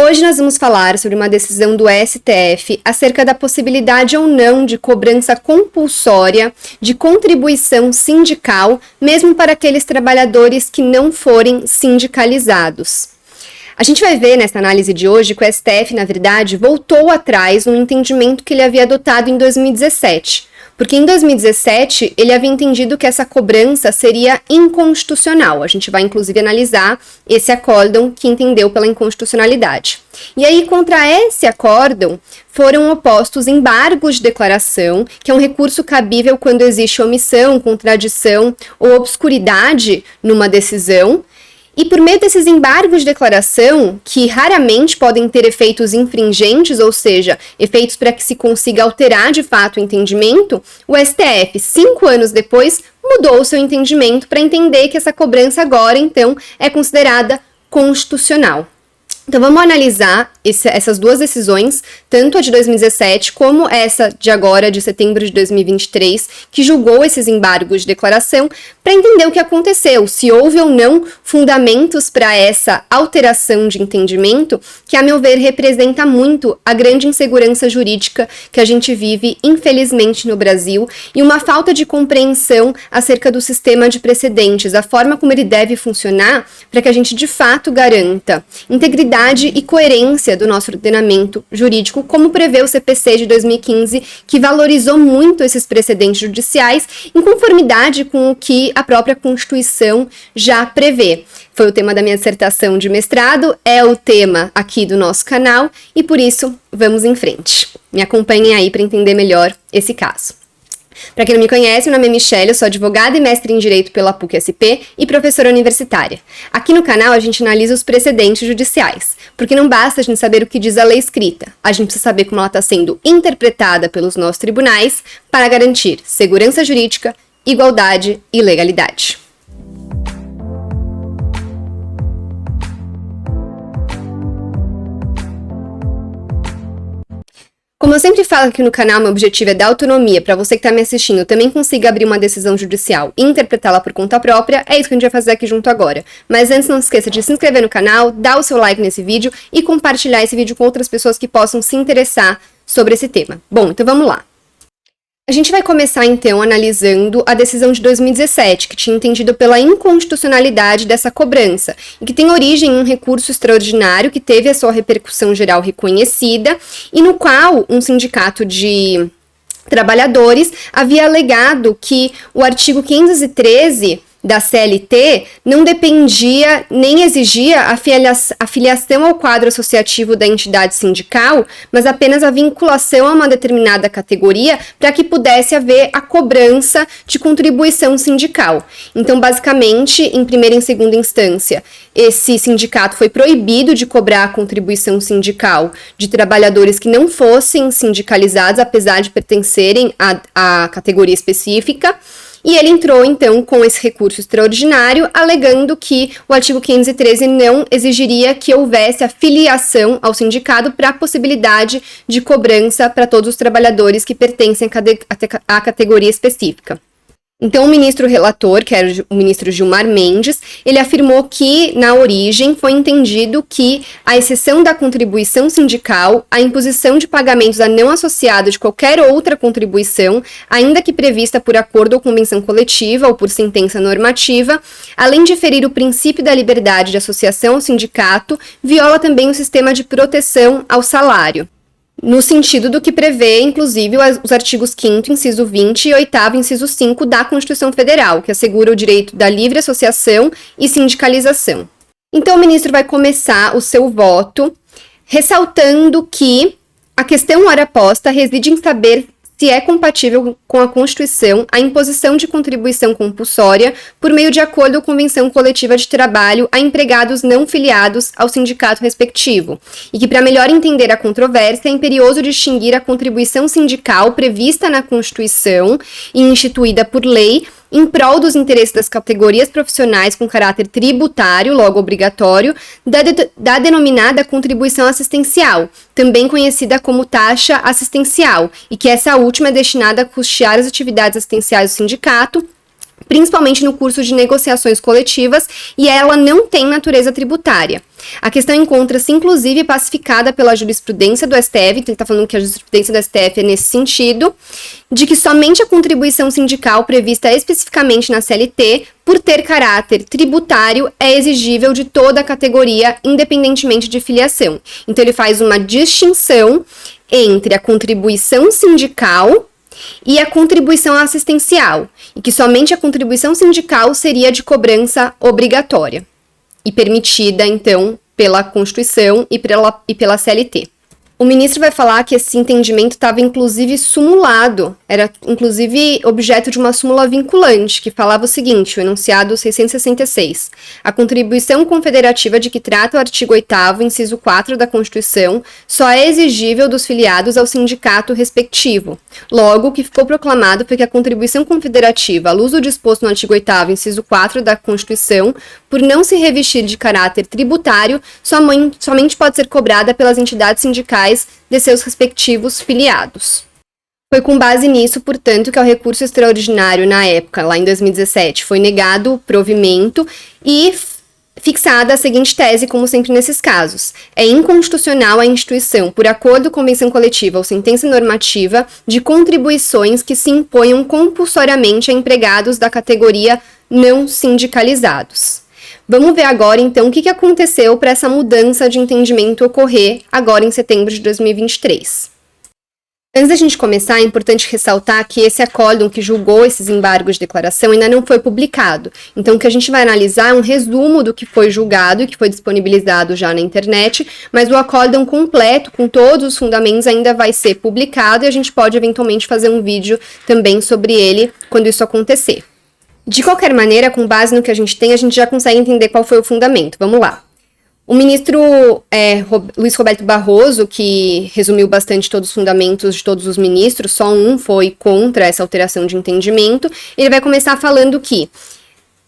Hoje nós vamos falar sobre uma decisão do STF acerca da possibilidade ou não de cobrança compulsória de contribuição sindical, mesmo para aqueles trabalhadores que não forem sindicalizados. A gente vai ver nessa análise de hoje que o STF, na verdade, voltou atrás no entendimento que ele havia adotado em 2017. Porque em 2017 ele havia entendido que essa cobrança seria inconstitucional. A gente vai inclusive analisar esse acórdão que entendeu pela inconstitucionalidade. E aí, contra esse acórdão, foram opostos embargos de declaração, que é um recurso cabível quando existe omissão, contradição ou obscuridade numa decisão. E por meio desses embargos de declaração, que raramente podem ter efeitos infringentes, ou seja, efeitos para que se consiga alterar de fato o entendimento, o STF, 5 anos depois, mudou o seu entendimento para entender que essa cobrança agora, então, é considerada constitucional. Então vamos analisar essas duas decisões, tanto a de 2017 como essa de agora, de setembro de 2023, que julgou esses embargos de declaração, para entender o que aconteceu, se houve ou não fundamentos para essa alteração de entendimento, que a meu ver representa muito a grande insegurança jurídica que a gente vive, infelizmente, no Brasil, e uma falta de compreensão acerca do sistema de precedentes, a forma como ele deve funcionar, para que a gente de fato garanta integridade e coerência do nosso ordenamento jurídico, como prevê o CPC de 2015, que valorizou muito esses precedentes judiciais em conformidade com o que a própria Constituição já prevê. Foi o tema da minha dissertação de mestrado, é o tema aqui do nosso canal e por isso vamos em frente. Me acompanhem aí para entender melhor esse caso. Para quem não me conhece, meu nome é Michelle, eu sou advogada e mestre em Direito pela PUC-SP e professora universitária. Aqui no canal a gente analisa os precedentes judiciais, porque não basta a gente saber o que diz a lei escrita, a gente precisa saber como ela está sendo interpretada pelos nossos tribunais para garantir segurança jurídica, igualdade e legalidade. Como eu sempre falo aqui no canal, meu objetivo é dar autonomia para você que está me assistindo também consiga abrir uma decisão judicial e interpretá-la por conta própria. É isso que a gente vai fazer aqui junto agora. Mas antes, não se esqueça de se inscrever no canal, dar o seu like nesse vídeo e compartilhar esse vídeo com outras pessoas que possam se interessar sobre esse tema. Bom, então vamos lá. A gente vai começar, então, analisando a decisão de 2017, que tinha entendido pela inconstitucionalidade dessa cobrança, e que tem origem em um recurso extraordinário que teve a sua repercussão geral reconhecida, e no qual um sindicato de trabalhadores havia alegado que o artigo 513 da CLT não dependia nem exigia a filiação ao quadro associativo da entidade sindical, mas apenas a vinculação a uma determinada categoria para que pudesse haver a cobrança de contribuição sindical. Então, basicamente, em primeira e em segunda instância, esse sindicato foi proibido de cobrar a contribuição sindical de trabalhadores que não fossem sindicalizados, apesar de pertencerem à categoria específica. E ele entrou, então, com esse recurso extraordinário, alegando que o artigo 513 não exigiria que houvesse a filiação ao sindicato para a possibilidade de cobrança para todos os trabalhadores que pertencem à categoria específica. Então, o ministro relator, que era o ministro Gilmar Mendes, ele afirmou que, na origem, foi entendido que a exceção da contribuição sindical, a imposição de pagamentos a não associado de qualquer outra contribuição, ainda que prevista por acordo ou convenção coletiva ou por sentença normativa, além de ferir o princípio da liberdade de associação ao sindicato, viola também o sistema de proteção ao salário. No sentido do que prevê, inclusive, os artigos 5º, inciso 20 e 8º, inciso 5 da Constituição Federal, que assegura o direito da livre associação e sindicalização. Então, o ministro vai começar o seu voto ressaltando que a questão ora posta reside em saber se é compatível com a Constituição a imposição de contribuição compulsória por meio de acordo ou convenção coletiva de trabalho a empregados não filiados ao sindicato respectivo, e que, para melhor entender a controvérsia, é imperioso distinguir a contribuição sindical prevista na Constituição e instituída por lei em prol dos interesses das categorias profissionais com caráter tributário, logo obrigatório, da denominada contribuição assistencial, também conhecida como taxa assistencial, e que essa última é destinada a custear as atividades assistenciais do sindicato, principalmente no curso de negociações coletivas, e ela não tem natureza tributária. A questão encontra-se, inclusive, pacificada pela jurisprudência do STF, então ele está falando que a jurisprudência do STF é nesse sentido, de que somente a contribuição sindical prevista especificamente na CLT, por ter caráter tributário, é exigível de toda a categoria, independentemente de filiação. Então ele faz uma distinção entre a contribuição sindical e a contribuição assistencial, e que somente a contribuição sindical seria de cobrança obrigatória e permitida, então, pela Constituição e pela CLT. O ministro vai falar que esse entendimento estava, inclusive, sumulado, era, inclusive, objeto de uma súmula vinculante, que falava o seguinte, o enunciado 666. A contribuição confederativa de que trata o artigo 8º, inciso 4 da Constituição, só é exigível dos filiados ao sindicato respectivo. Logo, o que ficou proclamado foi que a contribuição confederativa, à luz do disposto no artigo 8º, inciso 4 da Constituição, por não se revestir de caráter tributário, somente pode ser cobrada pelas entidades sindicais de seus respectivos filiados. Foi com base nisso, portanto, que ao recurso extraordinário na época, lá em 2017, foi negado o provimento e fixada a seguinte tese, como sempre nesses casos. É inconstitucional a instituição, por acordo, convenção coletiva ou sentença normativa, de contribuições que se imponham compulsoriamente a empregados da categoria não sindicalizados. Vamos ver agora, então, o que aconteceu para essa mudança de entendimento ocorrer agora em setembro de 2023. Antes da gente começar, é importante ressaltar que esse acórdão que julgou esses embargos de declaração ainda não foi publicado. Então, o que a gente vai analisar é um resumo do que foi julgado e que foi disponibilizado já na internet, mas o acórdão completo, com todos os fundamentos, ainda vai ser publicado e a gente pode, eventualmente, fazer um vídeo também sobre ele quando isso acontecer. De qualquer maneira, com base no que a gente tem, a gente já consegue entender qual foi o fundamento. Vamos lá. O ministro Luiz Roberto Barroso, que resumiu bastante todos os fundamentos de todos os ministros, só um foi contra essa alteração de entendimento, ele vai começar falando que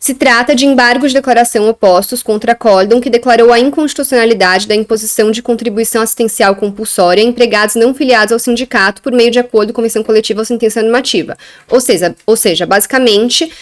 se trata de embargos de declaração opostos contra acórdão que declarou a inconstitucionalidade da imposição de contribuição assistencial compulsória a empregados não filiados ao sindicato por meio de acordo, convenção coletiva ou sentença normativa. Ou seja, basicamente,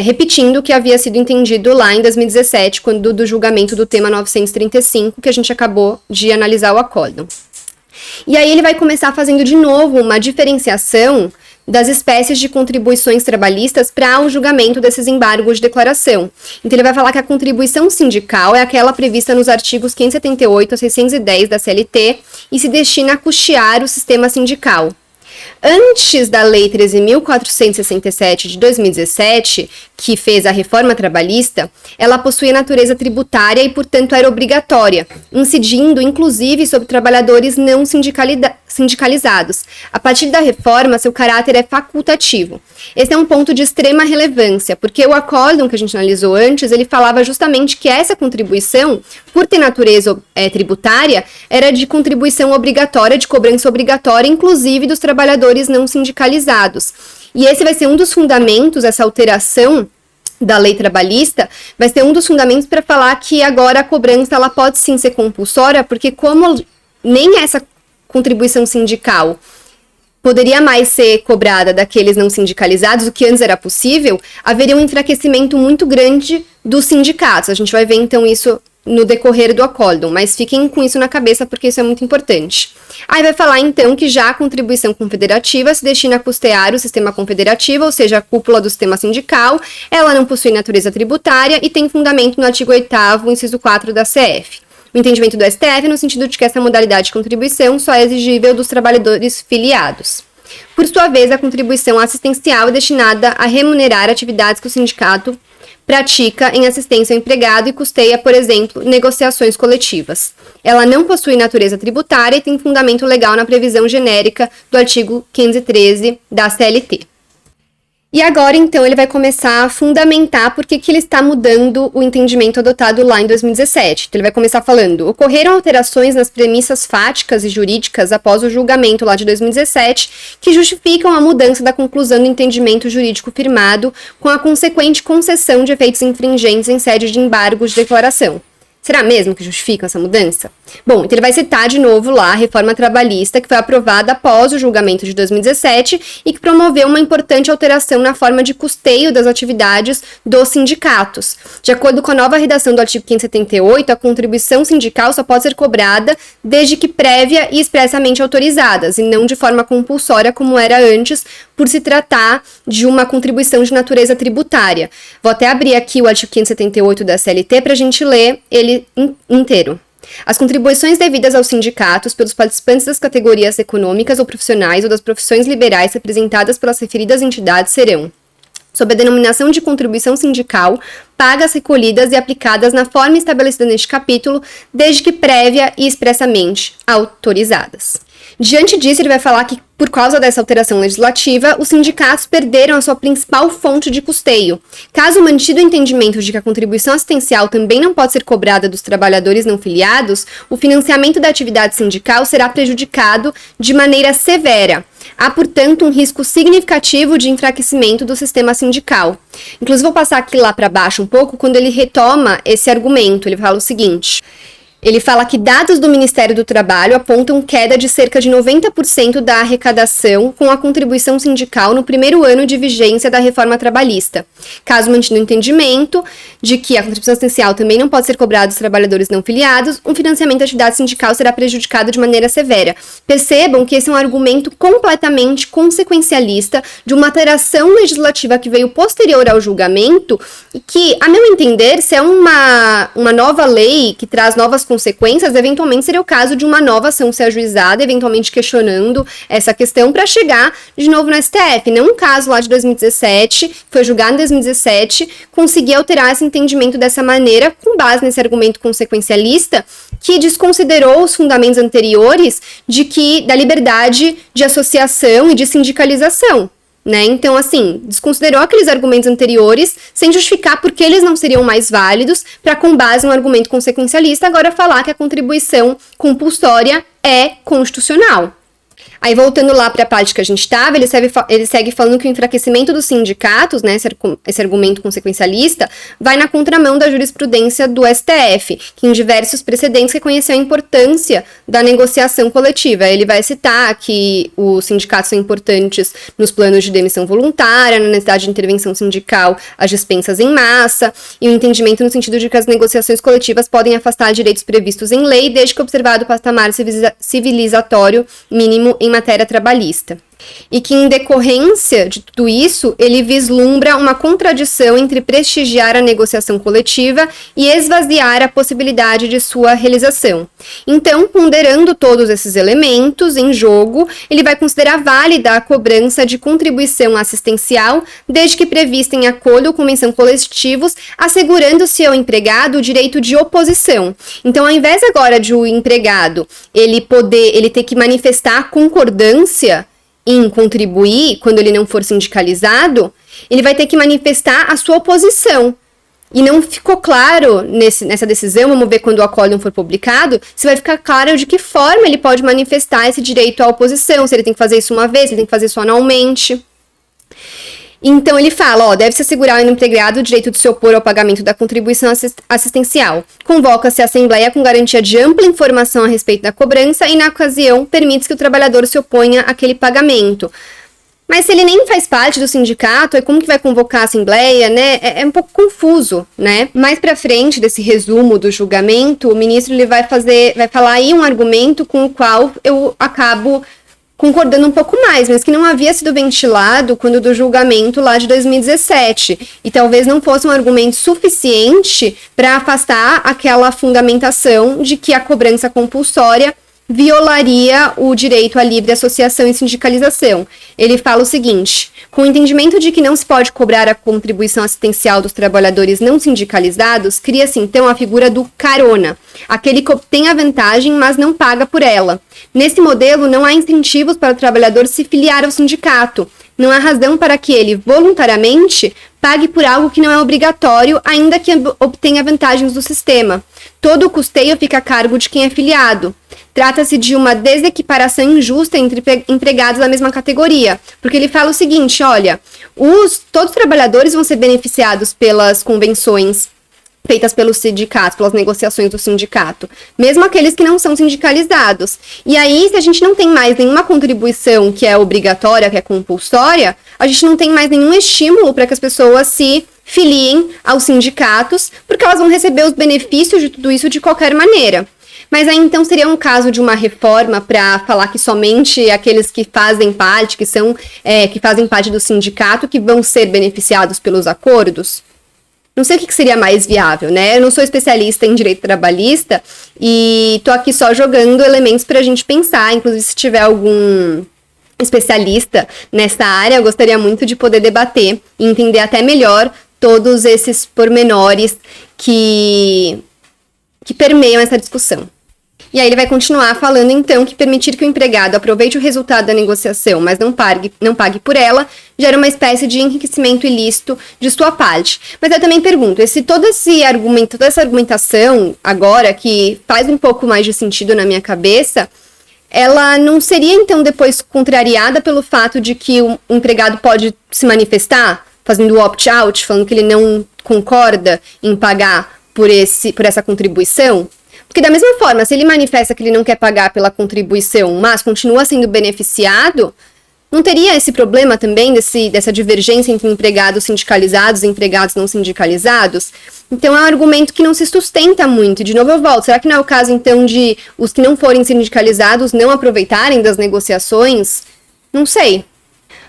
repetindo o que havia sido entendido lá em 2017, quando do julgamento do tema 935, que a gente acabou de analisar o acórdão. E aí ele vai começar fazendo de novo uma diferenciação das espécies de contribuições trabalhistas para o julgamento desses embargos de declaração. Então ele vai falar que a contribuição sindical é aquela prevista nos artigos 578 a 610 da CLT e se destina a custear o sistema sindical. Antes da Lei 13.467 de 2017, que fez a reforma trabalhista, ela possuía natureza tributária e, portanto, era obrigatória, incidindo, inclusive, sobre trabalhadores não sindicalizados. A partir da reforma, seu caráter é facultativo. Esse é um ponto de extrema relevância, porque o acórdão que a gente analisou antes, ele falava justamente que essa contribuição, por ter natureza tributária, era de contribuição obrigatória, de cobrança obrigatória, inclusive dos trabalhadores não sindicalizados. E esse vai ser um dos fundamentos, essa alteração da lei trabalhista, vai ser um dos fundamentos para falar que agora a cobrança ela pode sim ser compulsória, porque como nem essa contribuição sindical poderia mais ser cobrada daqueles não sindicalizados, o que antes era possível, haveria um enfraquecimento muito grande dos sindicatos. A gente vai ver então isso no decorrer do acórdão, mas fiquem com isso na cabeça porque isso é muito importante. Aí vai falar então que já a contribuição confederativa se destina a custear o sistema confederativo, ou seja, a cúpula do sistema sindical, ela não possui natureza tributária e tem fundamento no artigo 8º, inciso 4 da CF. O entendimento do STF no sentido de que essa modalidade de contribuição só é exigível dos trabalhadores filiados. Por sua vez, a contribuição assistencial é destinada a remunerar atividades que o sindicato pratica em assistência ao empregado e custeia, por exemplo, negociações coletivas. Ela não possui natureza tributária e tem fundamento legal na previsão genérica do artigo 513 da CLT. E agora, então, ele vai começar a fundamentar por que ele está mudando o entendimento adotado lá em 2017. Então, ele vai começar falando: ocorreram alterações nas premissas fáticas e jurídicas após o julgamento lá de 2017 que justificam a mudança da conclusão do entendimento jurídico firmado com a consequente concessão de efeitos infringentes em sede de embargos de declaração. Será mesmo que justificam essa mudança? Bom, então ele vai citar de novo lá a reforma trabalhista que foi aprovada após o julgamento de 2017 e que promoveu uma importante alteração na forma de custeio das atividades dos sindicatos. De acordo com a nova redação do artigo 578, a contribuição sindical só pode ser cobrada desde que prévia e expressamente autorizadas, e não de forma compulsória como era antes, por se tratar de uma contribuição de natureza tributária. Vou até abrir aqui o artigo 578 da CLT para a gente ler ele inteiro. As contribuições devidas aos sindicatos pelos participantes das categorias econômicas ou profissionais ou das profissões liberais representadas pelas referidas entidades serão, sob a denominação de contribuição sindical, pagas, recolhidas e aplicadas na forma estabelecida neste capítulo, desde que prévia e expressamente autorizadas. Diante disso, ele vai falar que, por causa dessa alteração legislativa, os sindicatos perderam a sua principal fonte de custeio. Caso mantido o entendimento de que a contribuição assistencial também não pode ser cobrada dos trabalhadores não filiados, o financiamento da atividade sindical será prejudicado de maneira severa. Há, portanto, um risco significativo de enfraquecimento do sistema sindical. Inclusive, vou passar aqui lá para baixo um pouco, quando ele retoma esse argumento. Ele fala o seguinte: ele fala que dados do Ministério do Trabalho apontam queda de cerca de 90% da arrecadação com a contribuição sindical no primeiro ano de vigência da reforma trabalhista. Caso mantido o entendimento de que a contribuição assistencial também não pode ser cobrada dos trabalhadores não filiados, um financiamento da atividade sindical será prejudicado de maneira severa. Percebam que esse é um argumento completamente consequencialista de uma alteração legislativa que veio posterior ao julgamento e que, a meu entender, se é uma nova lei que traz novas consequências, eventualmente seria o caso de uma nova ação ser ajuizada, eventualmente questionando essa questão para chegar de novo no STF. Não um caso lá de 2017, foi julgado em 2017, conseguir alterar esse entendimento dessa maneira, com base nesse argumento consequencialista, que desconsiderou os fundamentos anteriores da liberdade de associação e de sindicalização. Né? Então, assim, desconsiderou aqueles argumentos anteriores sem justificar por que eles não seriam mais válidos para, com base em um argumento consequencialista, agora falar que a contribuição compulsória é constitucional. Aí, voltando lá para a parte que a gente estava, ele segue falando que o enfraquecimento dos sindicatos, né, esse argumento consequencialista, vai na contramão da jurisprudência do STF, que em diversos precedentes reconheceu a importância da negociação coletiva. Ele vai citar que os sindicatos são importantes nos planos de demissão voluntária, na necessidade de intervenção sindical às dispensas em massa, e o entendimento no sentido de que as negociações coletivas podem afastar direitos previstos em lei, desde que observado o patamar civilizatório mínimo em matéria trabalhista. E que, em decorrência de tudo isso, ele vislumbra uma contradição entre prestigiar a negociação coletiva e esvaziar a possibilidade de sua realização. Então, ponderando todos esses elementos em jogo, ele vai considerar válida a cobrança de contribuição assistencial, desde que prevista em acordo ou convenção coletivos, assegurando-se ao empregado o direito de oposição. Então, ao invés agora de o empregado ele ter que manifestar concordância em contribuir, quando ele não for sindicalizado, ele vai ter que manifestar a sua oposição. E não ficou claro nessa decisão, vamos ver quando o acórdão for publicado, se vai ficar claro de que forma ele pode manifestar esse direito à oposição, se ele tem que fazer isso uma vez, se ele tem que fazer isso anualmente. Então, ele fala, deve-se assegurar ao empregado o direito de se opor ao pagamento da contribuição assistencial. Convoca-se a Assembleia com garantia de ampla informação a respeito da cobrança e, na ocasião, permite que o trabalhador se oponha àquele pagamento. Mas se ele nem faz parte do sindicato, como que vai convocar a Assembleia, né? É um pouco confuso, né? Mais pra frente desse resumo do julgamento, o ministro ele vai falar aí um argumento com o qual eu acabo concordando um pouco mais, mas que não havia sido ventilado quando do julgamento lá de 2017. E talvez não fosse um argumento suficiente para afastar aquela fundamentação de que a cobrança compulsória violaria o direito à livre associação e sindicalização. Ele fala o seguinte: com o entendimento de que não se pode cobrar a contribuição assistencial dos trabalhadores não sindicalizados, cria-se então a figura do carona, aquele que obtém a vantagem, mas não paga por ela. Nesse modelo, não há incentivos para o trabalhador se filiar ao sindicato. Não há razão para que ele, voluntariamente, pague por algo que não é obrigatório, ainda que obtenha vantagens do sistema. Todo o custeio fica a cargo de quem é filiado. Trata-se de uma desequiparação injusta entre empregados da mesma categoria, porque ele fala o seguinte, olha, todos os trabalhadores vão ser beneficiados pelas convenções feitas pelos sindicatos, pelas negociações do sindicato, mesmo aqueles que não são sindicalizados. E aí, se a gente não tem mais nenhuma contribuição que é obrigatória, que é compulsória, a gente não tem mais nenhum estímulo para que as pessoas se filiem aos sindicatos, porque elas vão receber os benefícios de tudo isso de qualquer maneira. Mas aí então seria um caso de uma reforma para falar que somente aqueles que fazem parte, que fazem parte do sindicato, que vão ser beneficiados pelos acordos? Não sei o que seria mais viável, né? Eu não sou especialista em direito trabalhista e tô aqui só jogando elementos para a gente pensar. Inclusive, se tiver algum especialista nessa área, eu gostaria muito de poder debater e entender até melhor todos esses pormenores que permeiam essa discussão. E aí ele vai continuar falando, então, que permitir que o empregado aproveite o resultado da negociação, mas não pague por ela, gera uma espécie de enriquecimento ilícito de sua parte. Mas eu também pergunto, toda essa argumentação, agora, que faz um pouco mais de sentido na minha cabeça, ela não seria, então, depois contrariada pelo fato de que o empregado pode se manifestar, fazendo opt-out, falando que ele não concorda em pagar por essa contribuição? Porque da mesma forma, se ele manifesta que ele não quer pagar pela contribuição, mas continua sendo beneficiado, não teria esse problema também dessa divergência entre empregados sindicalizados e empregados não sindicalizados? Então é um argumento que não se sustenta muito. E de novo eu volto, será que não é o caso então de os que não forem sindicalizados não aproveitarem das negociações? Não sei.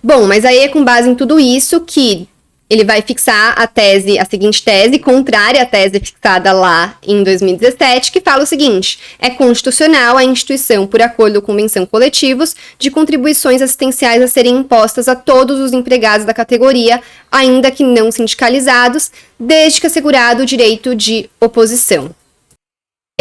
Bom, mas aí é com base em tudo isso que ele vai fixar a seguinte tese, contrária à tese fixada lá em 2017, que fala o seguinte: é constitucional a instituição, por acordo ou convenção coletivos, de contribuições assistenciais a serem impostas a todos os empregados da categoria, ainda que não sindicalizados, desde que assegurado o direito de oposição.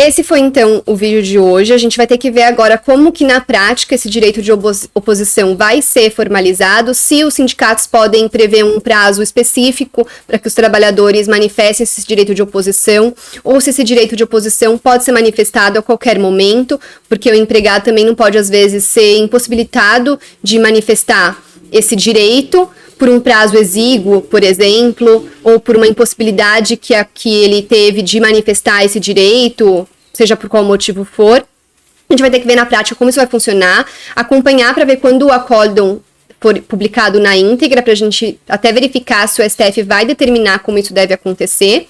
Esse foi, então, o vídeo de hoje. A gente vai ter que ver agora como que, na prática, esse direito de oposição vai ser formalizado, se os sindicatos podem prever um prazo específico para que os trabalhadores manifestem esse direito de oposição, ou se esse direito de oposição pode ser manifestado a qualquer momento, porque o empregado também não pode, às vezes, ser impossibilitado de manifestar esse direito por um prazo exíguo, por exemplo, ou por uma impossibilidade que ele teve de manifestar esse direito, seja por qual motivo for. A gente vai ter que ver na prática como isso vai funcionar, acompanhar para ver quando o acórdão for publicado na íntegra, para a gente até verificar se o STF vai determinar como isso deve acontecer.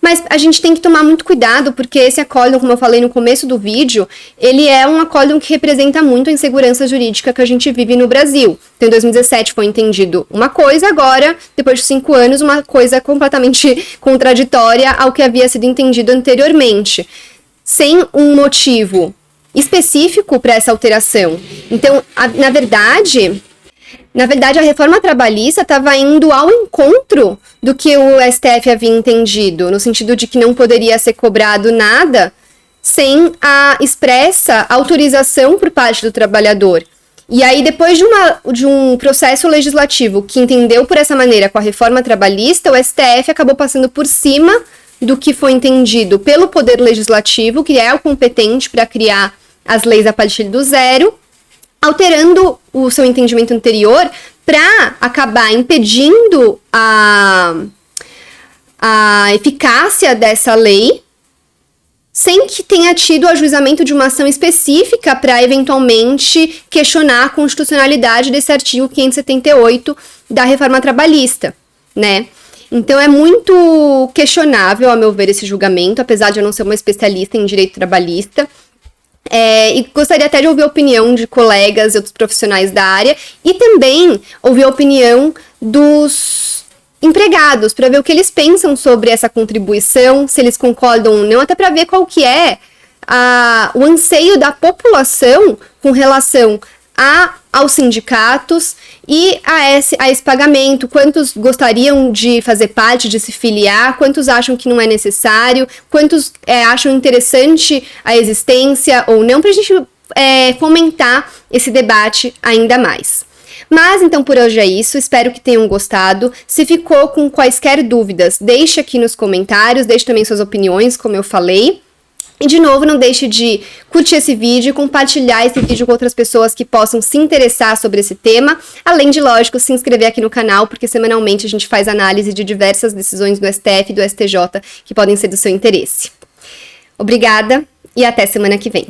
Mas a gente tem que tomar muito cuidado, porque esse acórdão, como eu falei no começo do vídeo, ele é um acórdão que representa muito a insegurança jurídica que a gente vive no Brasil. Então, em 2017 foi entendido uma coisa, agora, depois de 5 anos, uma coisa completamente contraditória ao que havia sido entendido anteriormente, sem um motivo específico para essa alteração. Então, na verdade, a reforma trabalhista estava indo ao encontro do que o STF havia entendido, no sentido de que não poderia ser cobrado nada sem a expressa autorização por parte do trabalhador. E aí, depois de um processo legislativo que entendeu por essa maneira com a reforma trabalhista, o STF acabou passando por cima do que foi entendido pelo Poder Legislativo, que é o competente para criar as leis a partir do zero, alterando o seu entendimento anterior para acabar impedindo a eficácia dessa lei, sem que tenha tido o ajuizamento de uma ação específica para eventualmente questionar a constitucionalidade desse artigo 578 da reforma trabalhista, né? Então é muito questionável, a meu ver, esse julgamento, apesar de eu não ser uma especialista em direito trabalhista. E gostaria até de ouvir a opinião de colegas e outros profissionais da área e também ouvir a opinião dos empregados, para ver o que eles pensam sobre essa contribuição, se eles concordam ou não, até para ver qual que é o anseio da população com relação aos sindicatos e a esse pagamento, quantos gostariam de fazer parte, de se filiar, quantos acham que não é necessário, quantos acham interessante a existência ou não, para a gente fomentar esse debate ainda mais. Mas então por hoje é isso, espero que tenham gostado. Se ficou com quaisquer dúvidas, deixe aqui nos comentários, deixe também suas opiniões, como eu falei. E, de novo, não deixe de curtir esse vídeo, compartilhar esse vídeo com outras pessoas que possam se interessar sobre esse tema, além de, lógico, se inscrever aqui no canal, porque semanalmente a gente faz análise de diversas decisões do STF e do STJ que podem ser do seu interesse. Obrigada e até semana que vem.